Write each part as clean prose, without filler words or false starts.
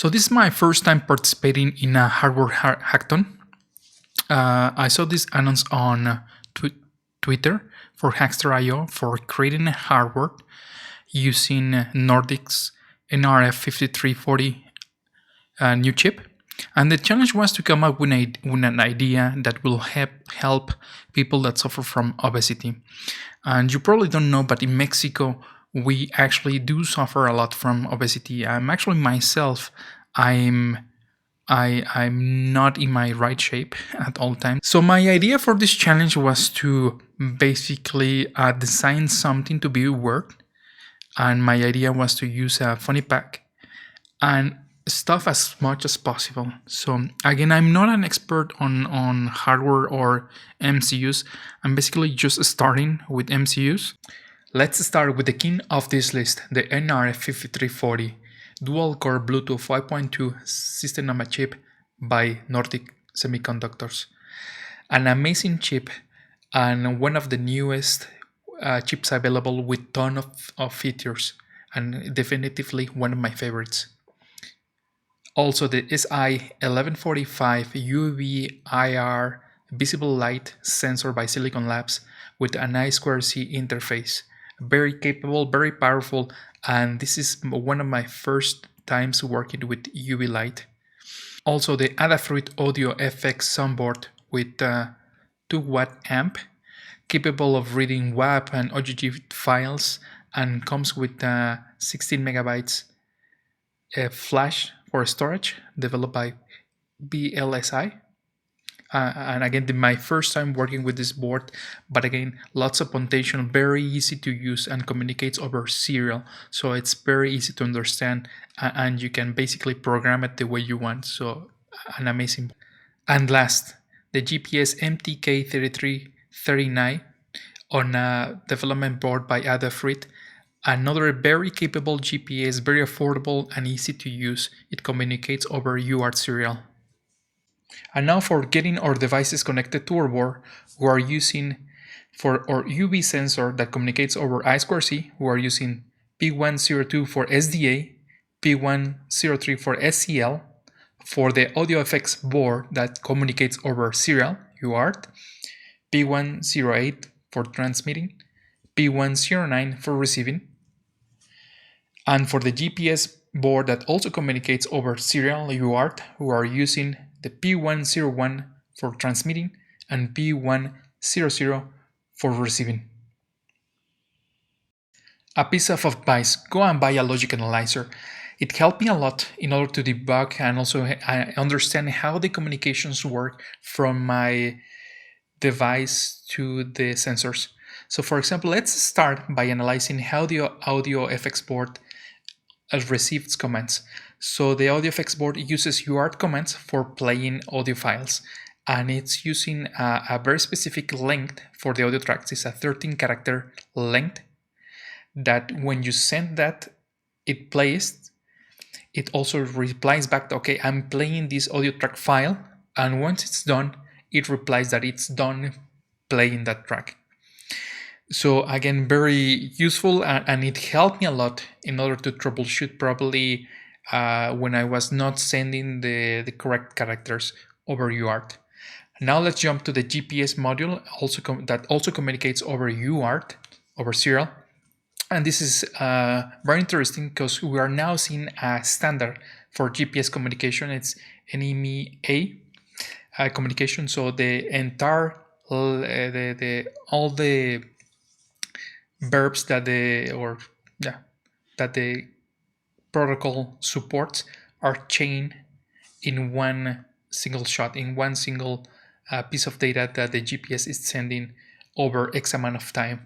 So this is my first time participating in a hardware hackathon. I saw this announced on Twitter for Hackster.io for creating a hardware using Nordic's NRF5340 new chip. And the challenge was to come up with an idea that will help people that suffer from obesity. And you probably don't know, but in Mexico, we actually do suffer a lot from obesity. I'm actually myself, I'm not in my right shape at all times. So my idea for this challenge was to basically design something to be worked. And my idea was to use a funny pack and stuff as much as possible. So again, I'm not an expert on hardware or MCUs. I'm basically just starting with MCUs. Let's start with the king of this list, the NRF5340 dual-core Bluetooth 5.2 system-on a chip by Nordic Semiconductors. An amazing chip and one of the newest chips available with ton of features, and definitively one of my favorites. Also the SI1145 UV IR visible light sensor by Silicon Labs with an I2C interface. Very capable, very powerful, and this is one of my first times working with UV light. Also the Adafruit Audio FX soundboard with 2-watt amp, capable of reading WAV and OGG files, and comes with 16 megabytes flash for storage, developed by BLSI. And again, my first time working with this board, but again, lots of potential, very easy to use, and communicates over serial, so it's very easy to understand, and you can basically program it the way you want. So an amazing. And last, the GPS MTK3339 on a development board by Adafruit. Another very capable GPS, very affordable and easy to use. It communicates over UART serial. And now for getting our devices connected to our board, we are using, for our UV sensor that communicates over I2C, we are using P102 for SDA, P103 for SCL. For the audio effects board that communicates over serial, UART, P108 for transmitting, P109 for receiving. And for the GPS board that also communicates over serial, UART, we are using the P101 for transmitting and P100 for receiving. A piece of advice: go and buy a logic analyzer. It helped me a lot in order to debug and also understand how the communications work from my device to the sensors. So for example, let's start by analyzing how the audio FX board receives commands. So the audio effects board uses UART commands for playing audio files, and it's using a very specific length for the audio tracks. It's a 13-character length that when you send that, it plays. It also replies back, okay, I'm playing this audio track file, and once it's done, it replies that it's done playing that track. So again, very useful, and it helped me a lot in order to troubleshoot properly when I was not sending the correct characters over UART. Now let's jump to the GPS module that also communicates over UART, over serial. And this is very interesting because we are now seeing a standard for GPS communication. It's NMEA communication. So the entire all the verbs that the protocol supports are chained in one single shot, in one single piece of data that the GPS is sending over X amount of time,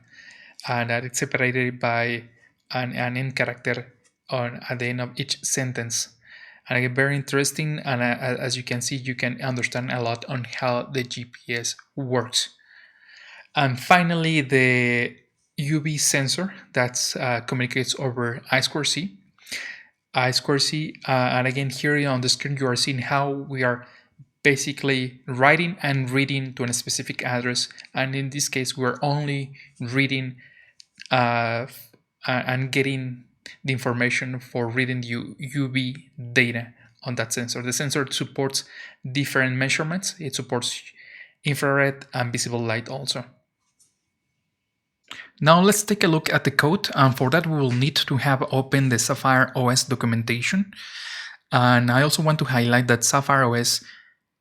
and that it's separated by an end character at the end of each sentence. And again, very interesting, and as you can see, you can understand a lot on how the GPS works. And finally, the UV sensor that communicates over I2C. And again, here on the screen you are seeing how we are basically writing and reading to a specific address, and in this case we're only reading and getting the information for reading the UV data on that sensor. The sensor supports different measurements. It supports infrared and visible light also. Now let's take a look at the code, and for that we will need to have open the Sapphire OS documentation. And I also want to highlight that Sapphire OS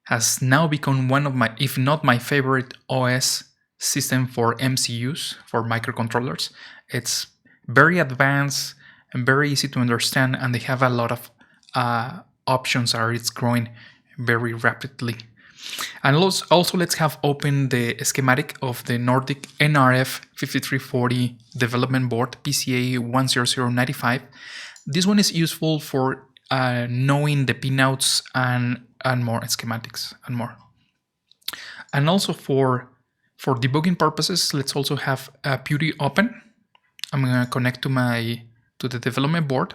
has now become one of my, if not my favorite OS system for MCUs, for microcontrollers. It's very advanced and very easy to understand, and they have a lot of options, and it's growing very rapidly. And also let's have open the schematic of the Nordic NRF5340 development board PCA 10095. This one is useful for knowing the pinouts and more schematics and more. And also for debugging purposes, let's also have PuTTY open. I'm gonna connect to the development board.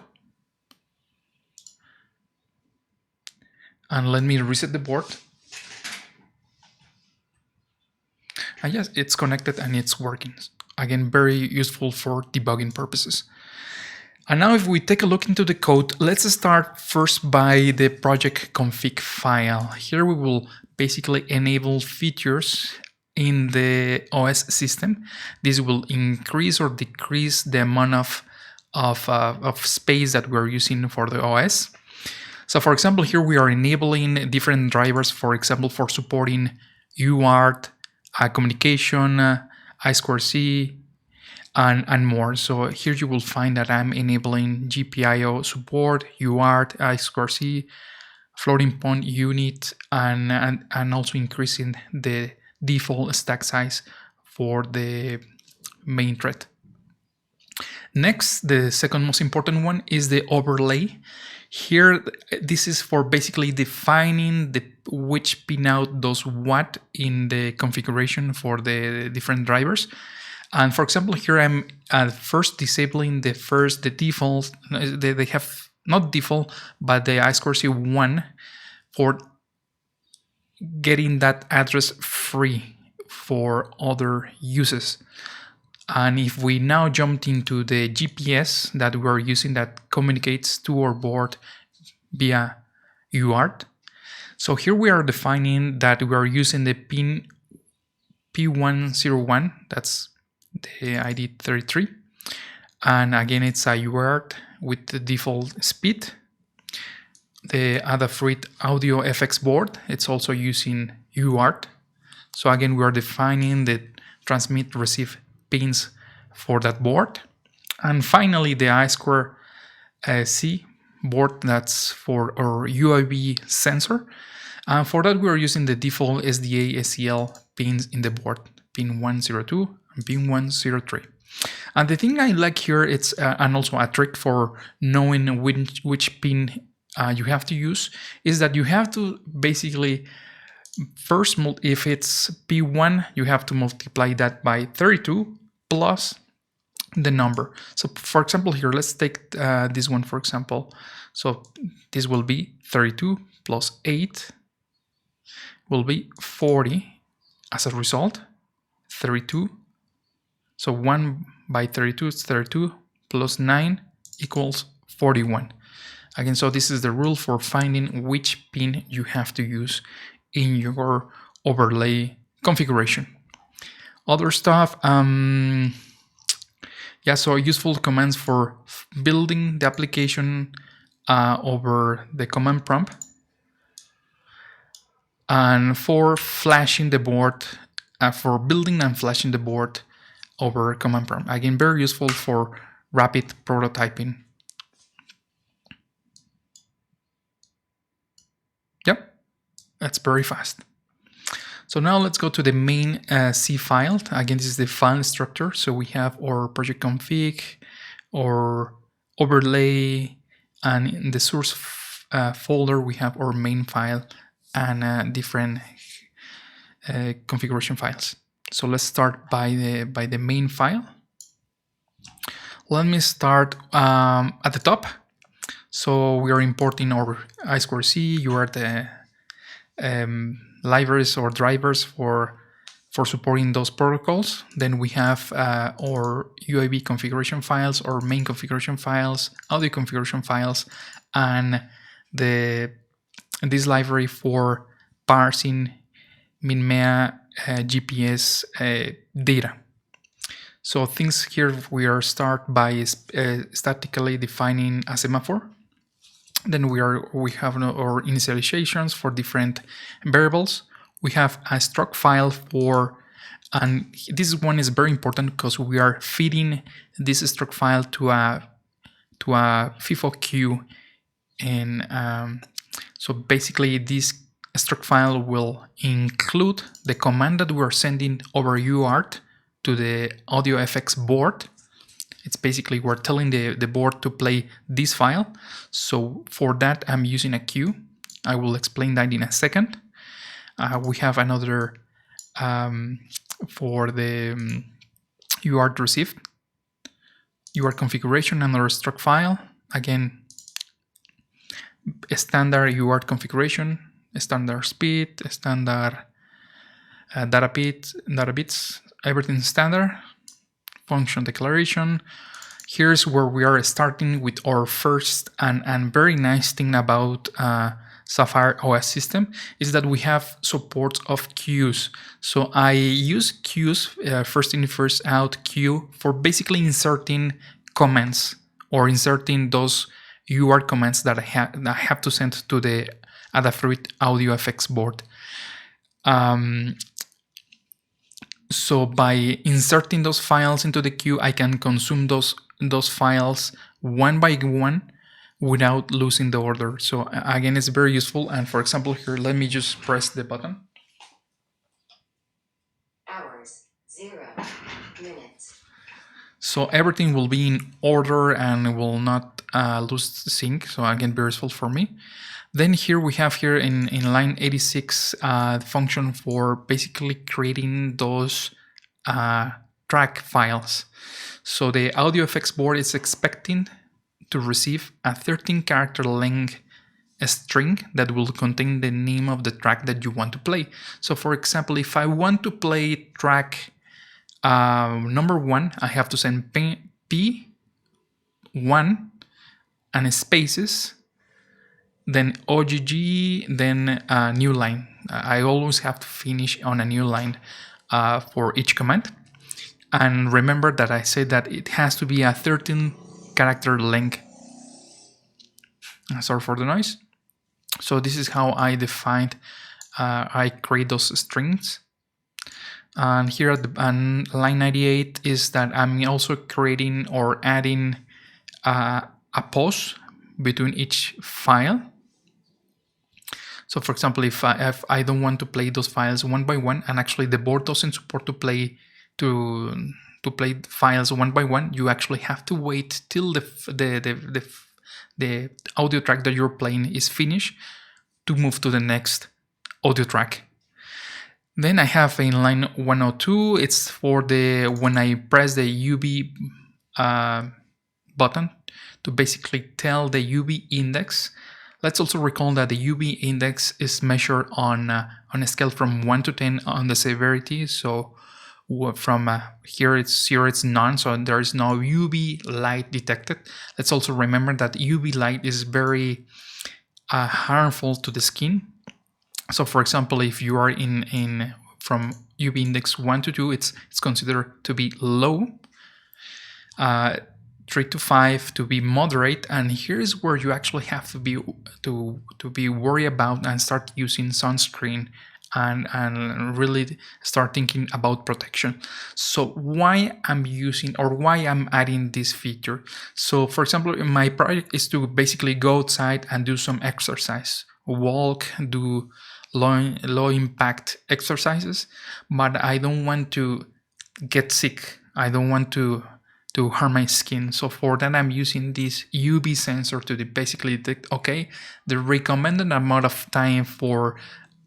And let me reset the board. And yes, it's connected and it's working. Again, very useful for debugging purposes. And now if we take a look into the code, let's start first by the project config file. Here we will basically enable features in the OS system. This will increase or decrease the amount of space that we're using for the OS. So for example, here we are enabling different drivers, for example, for supporting UART, communication, I2C, and more. So here you will find that I'm enabling GPIO support, UART, I2C, floating point unit, and also increasing the default stack size for the main thread. Next, the second most important one is the overlay. Here, this is for basically defining which pinout does what in the configuration for the different drivers. And for example, here I'm first disabling the default. They have not default, but the I2C1 for getting that address free for other uses. And if we now jumped into the GPS that we're using that communicates to our board via UART, so here we are defining that we are using the pin P101, that's the ID 33, and again it's a UART with the default speed. The Adafruit Audio FX board, it's also using UART. So again, we are defining the transmit receive pins for that board. And finally, the I2C board, that's for our UAV sensor. And for that, we are using the default SDA SCL pins in the board, pin 102 and pin 103. And the thing I like here, it's and also a trick for knowing which pin you have to use, is that you have to basically first, if it's P1, you have to multiply that by 32 plus the number. So for example, here, let's take this one, for example. So this will be 32 plus 8 will be 40 as a result, 32. So 1 by 32 is 32 plus 9 equals 41. Again, so this is the rule for finding which pin you have to use in your overlay configuration. Other stuff, yeah, so useful commands for building the application over the command prompt, and for flashing the board, for building and flashing the board over command prompt. Again, very useful for rapid prototyping. Yep, that's very fast. So now let's go to the main C file. Again, this is the file structure. So we have our project config, our overlay, and in the source folder we have our main file and different configuration files. So let's start by the main file. Let me start at the top. So we are importing our I2C. You are the libraries or drivers for supporting those protocols. Then we have our UAV configuration files, or main configuration files, audio configuration files, and this library for parsing MinMea GPS data. So things here, we are start by statically defining a semaphore. Then we have our initializations for different variables. We have a struct file for, and this one is very important because we are feeding this struct file to a FIFO queue, and so basically this struct file will include the command that we are sending over UART to the audio effects board. It's basically we're telling the board to play this file. So for that, I'm using a queue. I will explain that in a second. We have another for the UART received. UART configuration, another struct file. Again, standard UART configuration, standard speed, standard data bits, everything standard. Function declaration. Here's where we are starting with our first and very nice thing about Sapphire OS system is that we have support of queues. So I use queues, first in first out queue, for basically inserting comments or inserting those UART comments that I have to send to the Adafruit audio effects board. So by inserting those files into the queue, I can consume those files one by one without losing the order. So again, it's very useful. And for example, here, let me just press the button. Hours, 0 minutes. So everything will be in order and will not lose sync. So again, very useful for me. Then here we have here in line 86 the function for basically creating those track files. So the audio effects board is expecting to receive a 13-character length string that will contain the name of the track that you want to play. So for example, if I want to play track number 1, I have to send P1 and spaces, then OGG, then a new line. I always have to finish on a new line for each command. And remember that I said that it has to be a 13-character length. Sorry for the noise. So this is how I defined, I create those strings. And here at line 98 is that I'm also creating or adding a pause between each file. So for example, if I don't want to play those files one by one, and actually the board doesn't support to play files one by one, you actually have to wait till the audio track that you're playing is finished to move to the next audio track. Then I have in line 102, it's for when I press the UB button to basically tell the UB index. Let's also recall that the UB index is measured on a scale from 1 to 10 on the severity. So from here it's 0, it's none, so there is no UV light detected. Let's also remember that UV light is very harmful to the skin. So for example, if you are in from UV index 1 to 2, it's considered to be low, 3 to 5 to be moderate, and here's where you actually have to be worried about and start using sunscreen and really start thinking about protection. So why I'm using or why I'm adding this feature? So for example, my project is to basically go outside and do some exercise, walk, do low impact exercises, but I don't want to get sick. I don't want to harm my skin. So for that, I'm using this UV sensor to basically detect, okay, the recommended amount of time for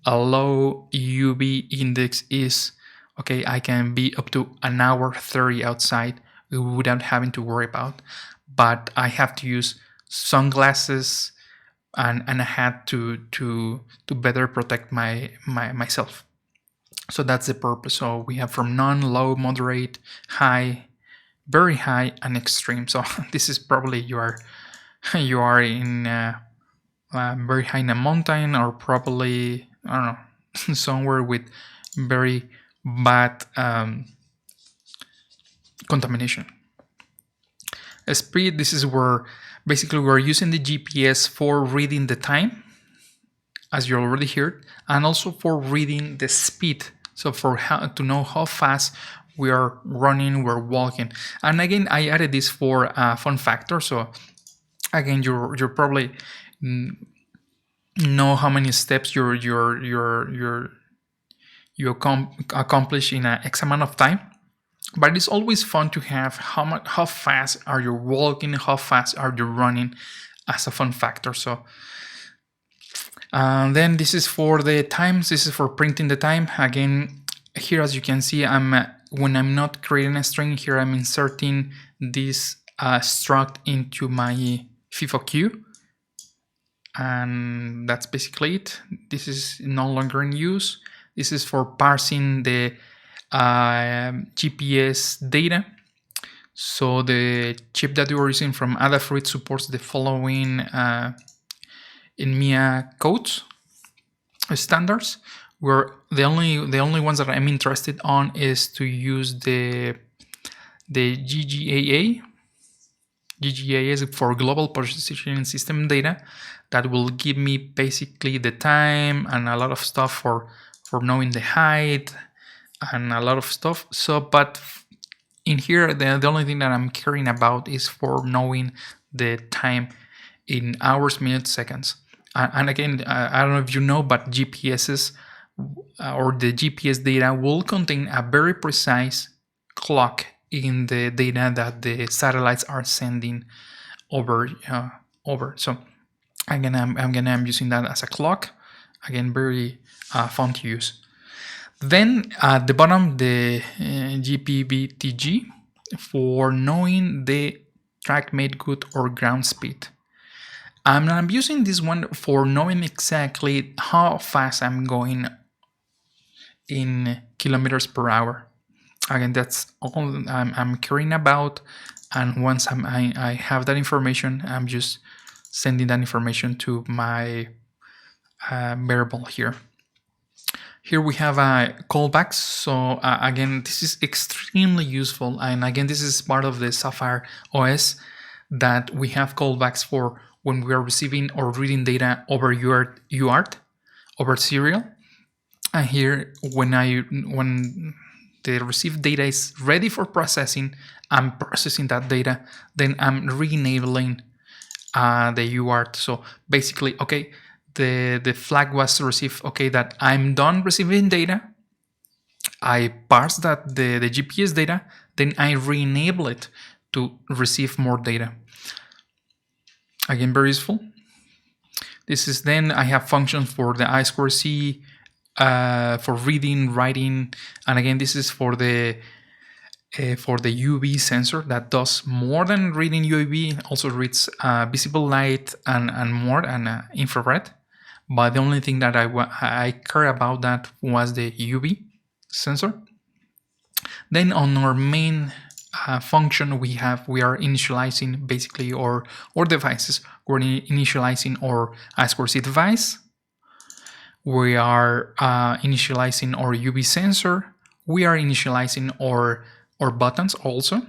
a low UV index is, okay, I can be up to an hour 30 outside without having to worry about, but I have to use sunglasses and a hat to better protect myself. So that's the purpose. So we have from none, low, moderate, high, very high, and extreme. So this is probably you are in very high in a mountain, or probably, I don't know, somewhere with very bad contamination. Speed, this is where basically we're using the GPS for reading the time, as you already heard, and also for reading the speed. So for how to know how fast we are running, we're walking. And again, I added this for a fun factor. So again, you're probably know how many steps you accomplish in a X amount of time. But it's always fun to have how fast are you walking, how fast are you running as a fun factor. So then this is for the times. This is for printing the time. Again, here as you can see, when I'm not creating a string, here I'm inserting this struct into my FIFO queue. And that's basically it. This is no longer in use. This is for parsing the GPS data. So the chip that we are using from Adafruit supports the following EMEA codes standards. Where the only ones that I'm interested on is to use the GGAA. GGAA is for Global Positioning System data. That will give me basically the time and a lot of stuff for knowing the height and a lot of stuff. So, but in here, the only thing that I'm caring about is for knowing the time in hours, minutes, seconds. And again, I don't know if you know, but GPSs or the GPS data will contain a very precise clock in the data that the satellites are sending over. So again, I'm using that as a clock. Again, very fun to use. Then at the bottom, the GPBTG for knowing the track made good or ground speed. I'm using this one for knowing exactly how fast I'm going in kilometers per hour. Again, that's all I'm caring about. And once I have that information, I'm just sending that information to my variable here. Here we have callbacks. So again, this is extremely useful. And again, this is part of the Sapphire OS that we have callbacks for when we are receiving or reading data over UART, over serial. And here, when the received data is ready for processing, I'm processing that data, then I'm re-enabling the UART. So basically, okay, the flag was received, okay, that I'm done receiving data. I parse that the GPS data, then I re-enable it to receive more data. Again, very useful. This is then I have functions for the I2C, for reading, writing, and again, this is for the UV sensor that does more than reading UV, also reads visible light and more, and infrared. But the only thing that I care about that was the UV sensor. Then on our main function, we are initializing basically our devices. We're initializing our I2C device. We are initializing our UV sensor. We are initializing our buttons also.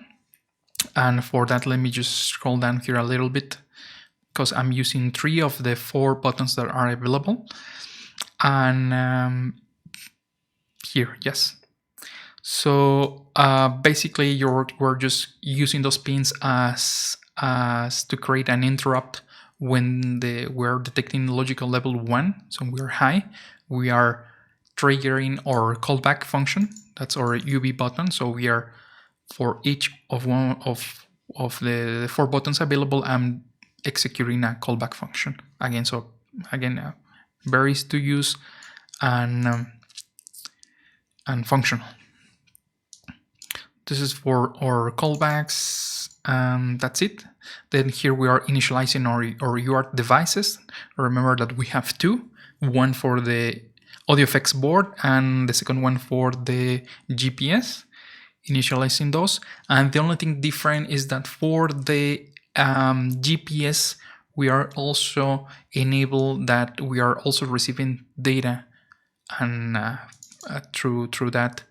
And for that, let me just scroll down here a little bit, because I'm using 3 of the 4 buttons that are available. And here, yes. So basically, we're just using those pins as to create an interrupt when we're detecting logical level 1. So we're high. We are triggering our callback function. That's our UV button. So we are, for each of one of the 4 buttons available, I'm executing a callback function again. So again, very easy to use and functional. This is for our callbacks, and that's it. Then here we are initializing our UART devices. Remember that we have 2, one for the audio effects board and the second one for the GPS. Initializing those, and the only thing different is that for the GPS, we are also enabled that we are also receiving data and through that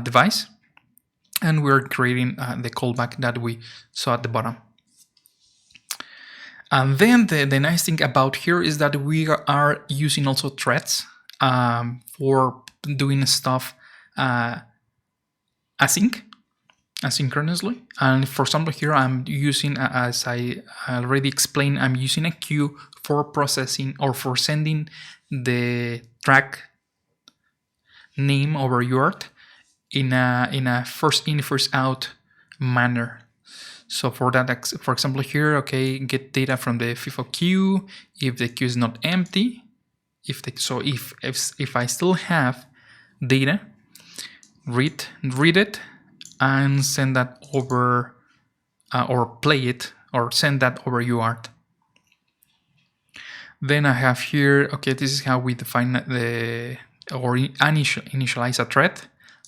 device, and we're creating the callback that we saw at the bottom. And then the nice thing about here is that we are using also threads for doing stuff asynchronously. And for example, here I'm using, as I already explained, I'm using a queue for processing or for sending the track name over UART in a first in first out manner. So for that, for example, here, okay, get data from the FIFO queue. If the queue is not empty, if I still have data, read it and send that over, or play it or send that over UART. Then I have here, okay, this is how we define or initialize a thread.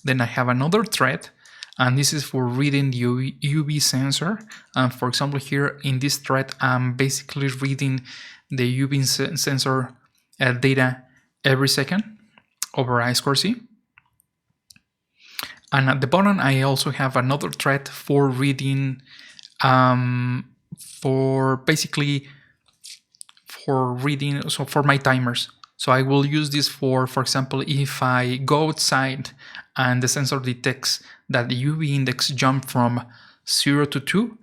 Then I have another thread, and this is for reading the UV sensor. And for example, here in this thread, I'm basically reading the UV sensor data every second over I2C. And at the bottom, I also have another thread for reading, for my timers. So I will use this for example, if I go outside and the sensor detects that the UV index jumped from 0 to 2,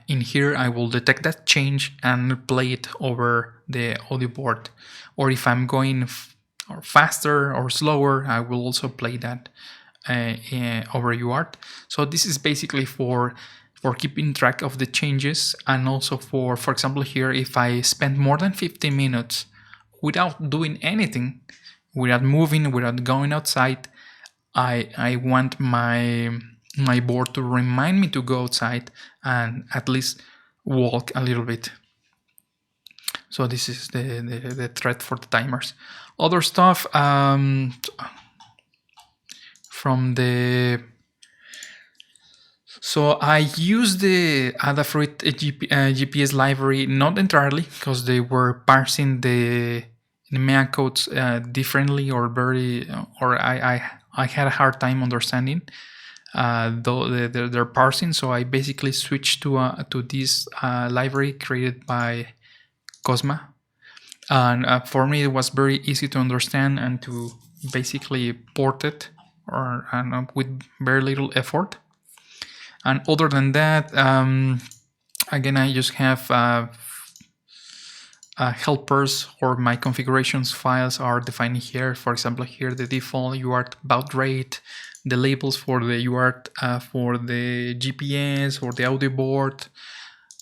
in here I will detect that change and play it over the audio board. Or if I'm going faster or slower, I will also play that over UART. So this is basically for keeping track of the changes, and also for example, here, if I spend more than 15 minutes without doing anything, without moving, without going outside, I want my board to remind me to go outside and at least walk a little bit. So this is the thread for the timers. Other stuff from the... So I use the Adafruit GPS library not entirely, because they were parsing the MEA codes differently, or I had a hard time understanding their parsing. So I basically switched to this library created by Cosma, and for me it was very easy to understand and to basically port it with very little effort. And other than that, again, I just have helpers, or my configurations files are defined here. For example, here the default UART baud rate, the labels for the UART for the GPS or the audio board,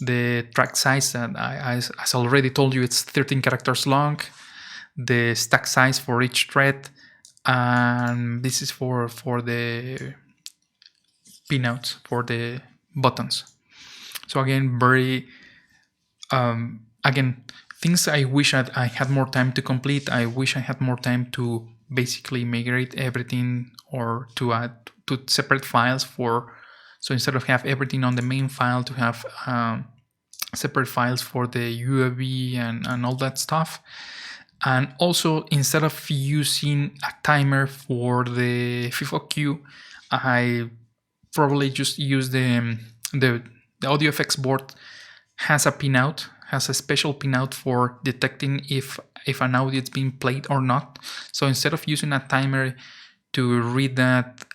the track size that as already told you, it's 13 characters long, the stack size for each thread, and this is for the pinouts, for the buttons. So again, very again, things I wish I had more time to complete. I wish I had more time to basically migrate everything, or to add to separate files so instead of have everything on the main file, to have separate files for the UAV and all that stuff. And also, instead of using a timer for the FIFO queue, I probably just use the audio effects board has a pinout, has a special pinout for detecting if an audio is being played or not. So instead of using a timer to read that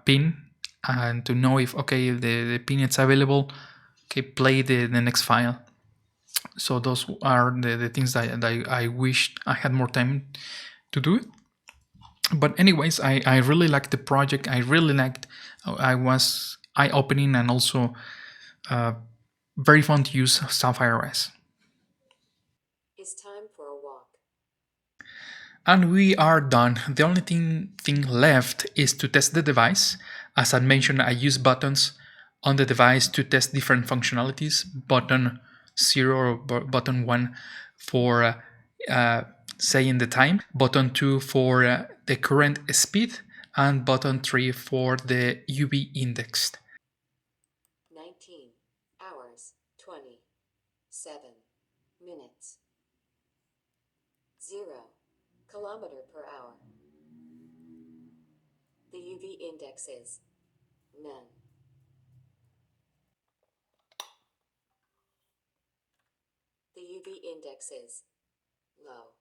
pin and to know if, okay, the pin is available, okay, play the next file. So those are the things that I wish I had more time to do it. But anyways, I really liked the project. I really liked, I was eye-opening, and also very fun to use Sapphire OS. It's time for a walk. And we are done. The only thing left is to test the device. As I mentioned, I use buttons on the device to test different functionalities. Button 0 or button 1 for saying the time, button 2 for the current speed, and button 3 for the UV index. 19 hours 27 0 kilometer per hour. The UV index is none. The UV index is low.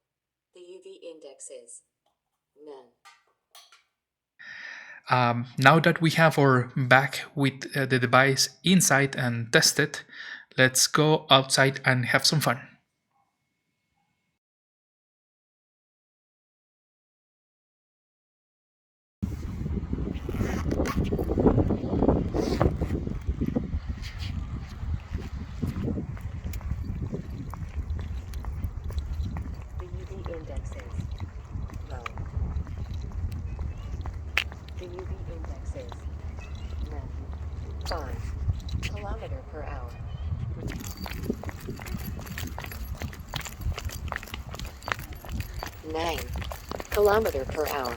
The UV index is none. Now that we have our back with the device inside and tested, let's go outside and have some fun. The UV index is low. The UV index is none. 5 kilometer per hour. 9 kilometer per hour.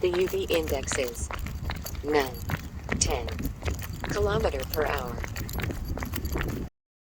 The UV index is none. 10 kilometer per hour.